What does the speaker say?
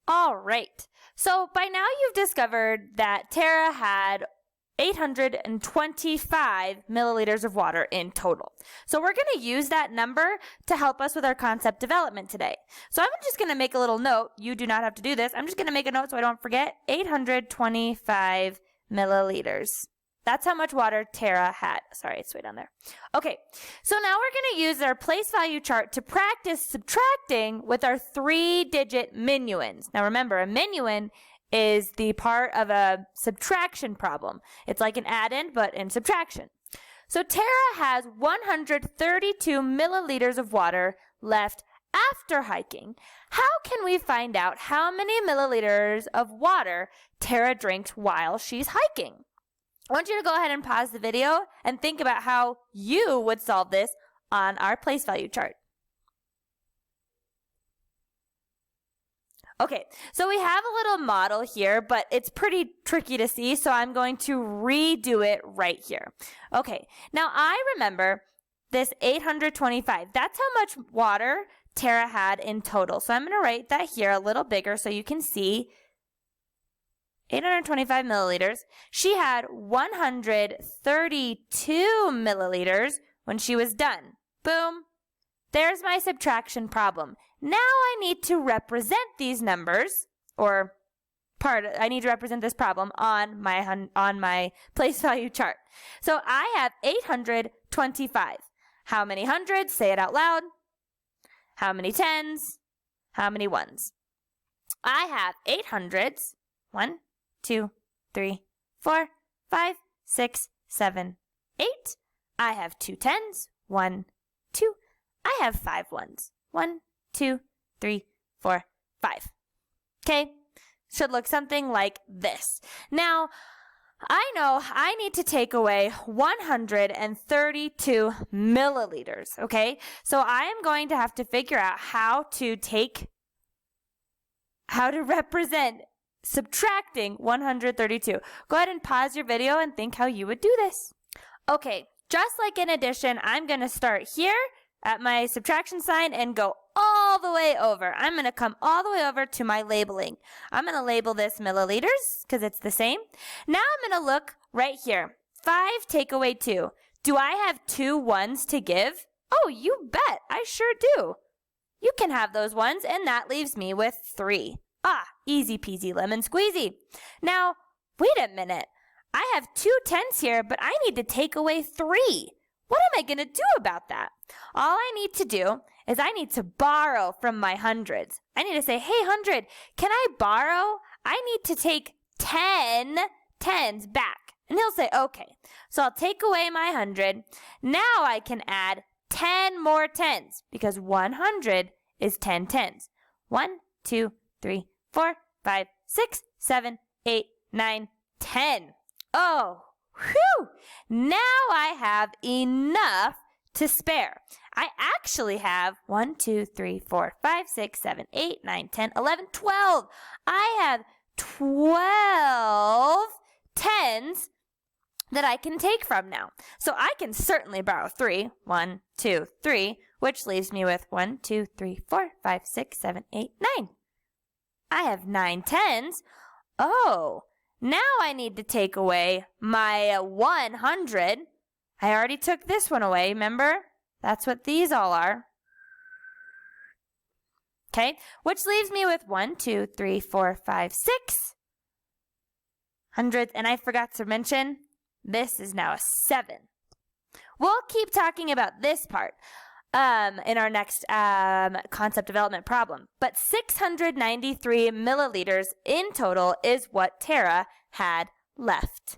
All right. So by now you've discovered that Tara had 825 milliliters of in total. So we're going to use that number to help us with our concept development today. So I'm just going to make a little note. You do not have to do this. I'm just going to make a note so I don't forget. 825 milliliters. That's how much water Tara had. Sorry, it's way down there. Okay, so now we're going to use our place value chart to practice subtracting with our 3-digit minuends. Now remember, a minuend is the part of a subtraction problem. It's like an add-in, but in subtraction. So Tara has 132 milliliters of water left after hiking. How can we find out how many milliliters of water Tara drinks while she's hiking? I want you to go ahead and pause the video and think about how you would solve this on our place value chart. Okay, so we have a little model here, but it's pretty tricky to see, so I'm going to redo it right here. Okay, now I remember this 825. That's how much water Tara had in total. So I'm going to write that here a little bigger so you can see 825 milliliters. She had 132 milliliters when she was done. Boom. There's my subtraction problem. Now I need to represent these numbers, I need to represent this problem on my place value chart. So I have 825. How many hundreds? Say it out loud. How many tens? How many ones? I have 8 hundreds. 1, 2, 3, 4, 5, 6, 7, 8. I have 2 tens. 1, 2. I have 5 ones. 1, 2, 3, 4, 5. Okay, should look something like this. Now, I know I need to take away 132 milliliters, okay? So I am going to have to figure out how to represent subtracting 132. Go ahead and pause your video and think how you would do this. Okay, just like in addition, I'm going to start here at my subtraction sign and go all the way over. I'm going to come all the way over to my labeling. I'm going to label this milliliters because it's the same. Now I'm going to look right here. 5 take away 2. Do I have 2 ones to give? Oh, you bet. I sure do. You can have those ones, and that leaves me with 3. Easy peasy lemon squeezy. Now, wait a minute. I have 2 tens here, but I need to take away 3. What am I going to do about that? All I need to do is I need to borrow from my hundreds. I need to say, hey, 100, can I borrow? I need to take 10 tens back. And he'll say, okay. So I'll take away my 100. Now I can add 10 more tens because 100 is 10 tens. 1, 2, 3, 4, 5, 6, 7, 8, 9, 10. Oh, whew! Now I have enough to spare. I actually have 1, 2, 3, 4, 5, 6, 7, 8, 9, 10, 11, 12. I have 12 tens that I can take from now. So I can certainly borrow 3. 1, 2, 3, which leaves me with 1, 2, 3, 4, 5, 6, 7, 8, 9. I have 9 tens. Oh, now I need to take away my 100. I already took this one away, remember? That's what these all are. Okay, which leaves me with 1, 2, 3, 4, 5, 6 hundreds. And I forgot to mention, this is now a 7. We'll keep talking about this part in our next concept development problem. But 693 milliliters in total is what Tara had left.